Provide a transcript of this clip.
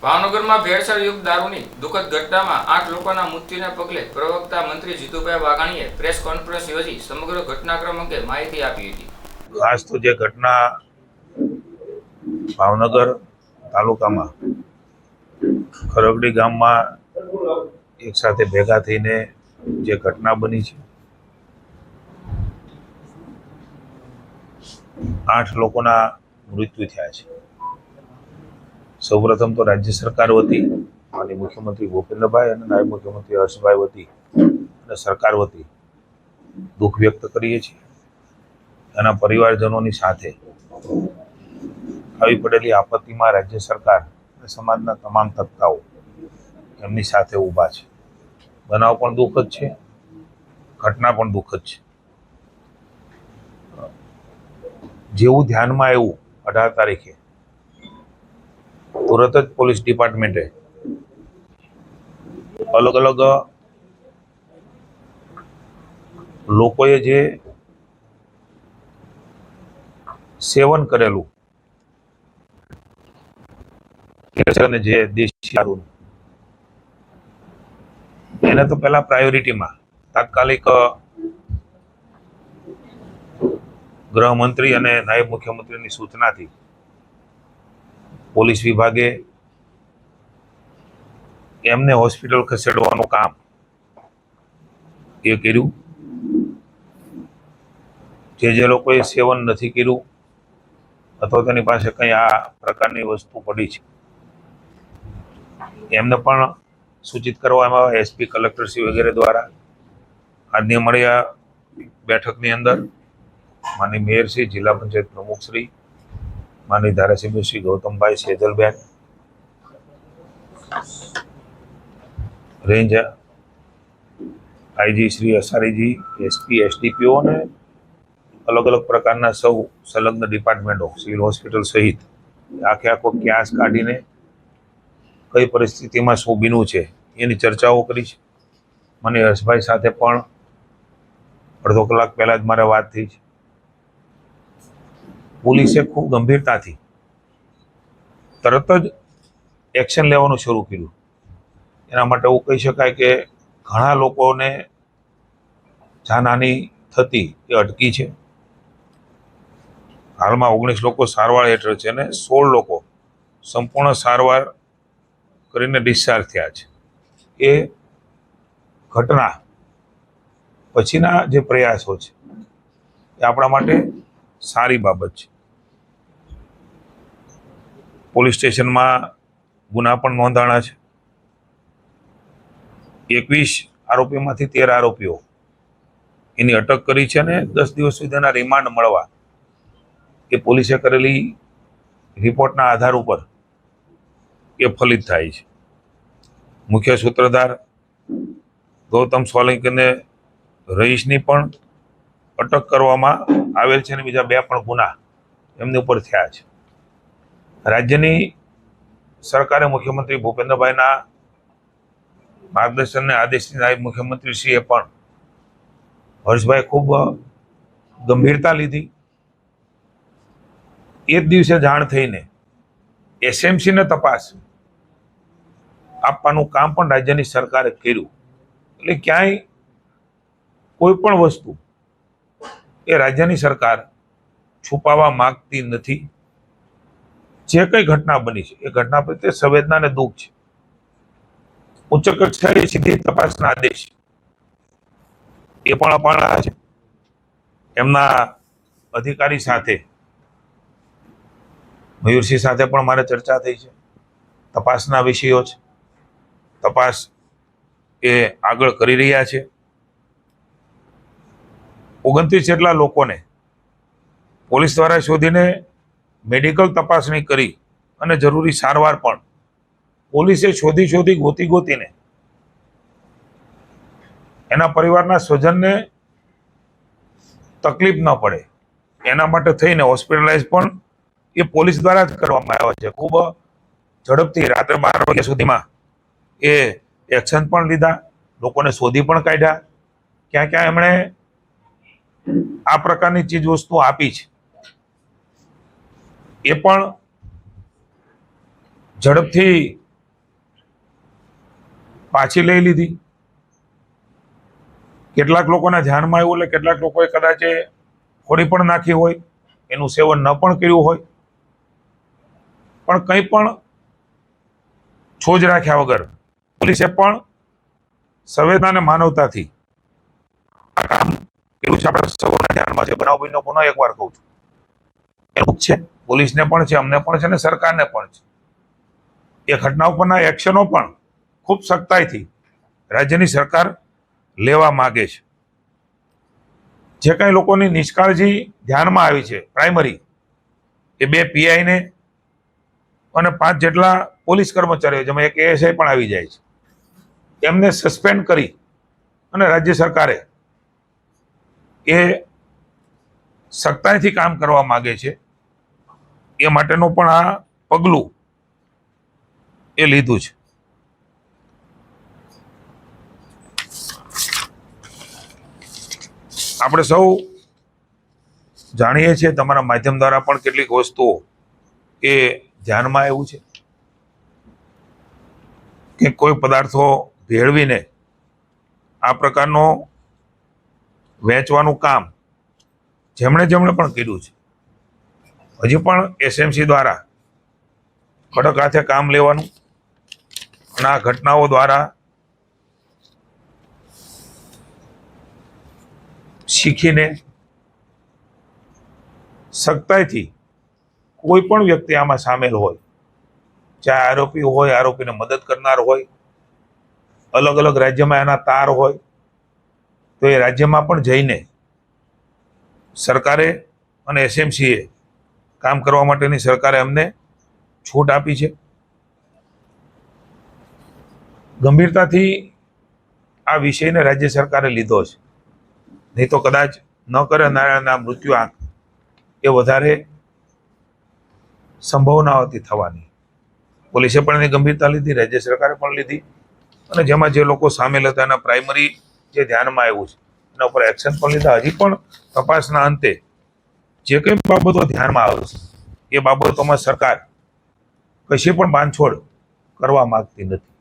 ભાવનગરમાં ભેળસેળયુક્ત દારૂની દુઃખદ ઘટનામાં 8 લોકોના મૃત્યુને પગલે પ્રવક્તા મંત્રી જીતુભાઈ વાઘાણીએ પ્રેસ કોન્ફરન્સ યોજી સમગ્ર ઘટનાક્રમ અંગે માહિતી આપી હતી. ખાસ તો જે ઘટના ભાવનગર તાલુકામાં ખરગડી ગામમાં એક સાથે ભેગા થઈને જે ઘટના બની છે, 8 લોકોના મૃત્યુ થયા છે. સૌપ્રથમ તો રાજ્ય સરકાર વતી માનનીય મુખ્યમંત્રી ભૂપેન્દ્રભાઈ અને નાયબ મુખ્યમંત્રી હર્ષભાઈ વતી અને સરકાર વતી દુઃખ વ્યક્ત કરીએ છીએ. એના પરિવારજનોની સાથે આવી પડેલી આપત્તિમાં રાજ્ય સરકાર અને સમાજના તમામ તબક્કાઓ એમની સાથે ઊભા છે. બનાવ પણ દુઃખદ છે, ઘટના પણ દુઃખદ છે. જેવું ધ્યાનમાં આવ્યું 18 તારીખે તુરત જ પોલીસ ડિપાર્ટમેન્ટે અલગ અલગ લોકોએ જે સેવન કરેલું અને જે દેશી દારૂ એને તો પહેલા પ્રાયોરિટીમાં તાત્કાલિક ગૃહમંત્રી અને નાયબ મુખ્યમંત્રીની સૂચનાથી પોલીસ વિભાગે એમને હોસ્પિટલ ખસેડવાનું કામ એ કર્યું. જે લોકોએ સેવન નથી કર્યું અથવા તેની પાસે કંઈ આ પ્રકારની વસ્તુ પડી છે એમને પણ સૂચિત કરવામાં આવે. એસપી, કલેક્ટરશ્રી વગેરે દ્વારા આજની મળ્યા બેઠકની અંદર માનનીય મેયરશ્રી, જિલ્લા પંચાયત પ્રમુખશ્રી, માનનીય ધારાસભ્ય શ્રી ગૌતમભાઈ સેજલબેન, રેન્જ આઈજી શ્રી અસારીજી, એસપી, એસડીપીઓ અને અલગ અલગ પ્રકારના સૌ સંલગ્ન ડિપાર્ટમેન્ટો, સિવિલ હોસ્પિટલ સહિત આખો ક્યાસ કાઢીને કઈ પરિસ્થિતિમાં શું બીનું છે એની ચર્ચાઓ કરી છે. મને હર્ષભાઈ સાથે પણ અડધો કલાક પહેલા જ મારે વાત થઈ છે. પોલીસે ખૂબ ગંભીરતાથી તરત જ એક્શન લેવાનું શરૂ કર્યું. એના માટે એવું કહી શકાય કે ઘણા લોકોને જાનહાનિ થતી એ અટકી છે. હાલમાં 19 લોકો સારવાર હેઠળ છે અને 16 લોકો સંપૂર્ણ સારવાર કરીને ડિસ્ચાર્જ થયા છે. એ ઘટના પછીના જે પ્રયાસો છે એ આપણા માટે સારી બાબત છે. પોલીસ સ્ટેશનમાં ગુના પણ નોંધાણા છે. 21 આરોપીમાંથી 13 આરોપીઓ એની અટક કરી છે અને 10 દિવસ સુધીના રિમાન્ડ મળવા એ પોલીસે કરેલી રિપોર્ટના આધાર ઉપર એ ફલિત થાય છે. મુખ્ય સૂત્રધાર ગૌતમ સોલંકીને રહીશની પણ અટક કરવામાં આવેલ છે અને બીજા 2 પણ ગુના એમની ઉપર થયા છે. રાજ્યની સરકારે મુખ્યમંત્રી ભૂપેન્દ્રભાઈના માર્ગદર્શન અને આદેશથી નાયબ મુખ્યમંત્રીશ્રીએ પણ હર્ષભાઈ ખૂબ ગંભીરતા લીધી. એ જ દિવસે જાણ થઈને એસએમસીને તપાસ આપવાનું કામ પણ રાજ્યની સરકારે કર્યું. એટલે ક્યાંય કોઈ પણ વસ્તુ એ રાજ્યની સરકાર છુપાવવા માંગતી નથી. જે કઈ ઘટના બની છે એ ઘટના પ્રત્યે સંવેદના અને દુઃખ છે. ઉચ્ચ કક્ષાએ સીધી તપાસના આદેશ એ પણ અપાણા છે. એમના અધિકારી સાથે મયુરસિંહ સાથે પણ મારે ચર્ચા થઈ છે. તપાસના વિષયો છે. તપાસ એ આગળ કરી રહ્યા છે. 29 જેટલા લોકોને પોલીસ દ્વારા શોધીને મેડિકલ તપાસણી કરી અને જરૂરી સારવાર પણ પોલીસે શોધી ગોતીને એના પરિવારના સ્વજનને તકલીફ ન પડે એના માટે થઈને હોસ્પિટલાઇઝ પણ એ પોલીસ દ્વારા જ કરવામાં આવ્યા છે. ખૂબ ઝડપથી રાત્રે 12 વાગ્યા સુધીમાં એ એક્શન પણ લીધા, લોકોને શોધી પણ કાઢ્યા. ક્યાં ક્યાં એમણે આ પ્રકારની ચીજ વસ્તુ આપી છે એ પણ ઝડપથી પાછી લઈ લીધી. કેટલાક લોકોના ધ્યાનમાં આવ્યું એટલે કેટલાક લોકોએ કદાચ એ ખોડી પણ નાખી હોય, એનું સેવન ન પણ કર્યું હોય, પણ કંઈ પણ છોજ રાખ્યા વગર પોલીસે પણ સંવેદના અને માનવતાથી આ કામ કર્યું છે. આપણે સૌના ધ્યાનમાં છે. બનાવ બન્યો પુનઃ એકવાર કહું છું, એવું જ છે. પોલીસને પણ છે, અમને પણ છે ને સરકારને પણ છે. એ ઘટના ઉપરના એક્શનો પણ ખૂબ સખ્તાઈથી રાજ્યની સરકાર લેવા માંગે છે. જે કંઈ લોકોની નિષ્કાળજી ધ્યાનમાં આવી છે પ્રાઇમરી, એ 2 PI ને અને 5 જેટલા પોલીસ કર્મચારીઓ, જેમાં એક ASI પણ આવી જાય છે, એમને સસ્પેન્ડ કરી અને રાજ્ય સરકારે એ સખ્તાઈથી કામ કરવા માંગે છે. એ માટેનું પણ આ પગલું એ લીધું છે. આપણે સૌ જાણીએ છીએ, તમારા માધ્યમ દ્વારા પણ કેટલીક વસ્તુઓ એ ધ્યાનમાં આવ્યું છે કે કોઈ પદાર્થો ભેળવીને આ પ્રકારનો વેચવાનું કામ જેમણે પણ કર્યું છે, હજી પણ SMC દ્વારા કડક હાથે કામ લેવાનું અને આ ઘટનાઓ દ્વારા શીખીને સખ્તાઈથી કોઈ પણ વ્યક્તિ આમાં સામેલ હોય, ચાહે આરોપી હોય, આરોપીને મદદ કરનાર હોય, અલગ અલગ રાજ્યમાં એના તાર હોય, તો એ રાજ્યમાં પણ જઈને સરકારે અને SMCએ કામ કરવા માટેની સરકારે અમને છૂટ આપી છે. ગંભીરતાથી આ વિષયને રાજ્ય સરકારે લીધો છે, નહીં તો કદાચ ન કરે નાના મૃત્યુ આંક એ વધારે સંભાવનાઓથી થવાની. પોલીસે પણ એની ગંભીરતા લીધી, રાજ્ય સરકારે પણ લીધી, અને જેમાં જે લોકો સામેલ હતા એના પ્રાઇમરી જે ધ્યાનમાં આવ્યું છે એના ઉપર એક્શન પણ લીધા. હજી પણ તપાસના અંતે જે કંઈ બાબતો ધ્યાનમાં આવશે એ બાબતોમાં સરકાર કશી પણ બાંધછોડ કરવા માંગતી નથી.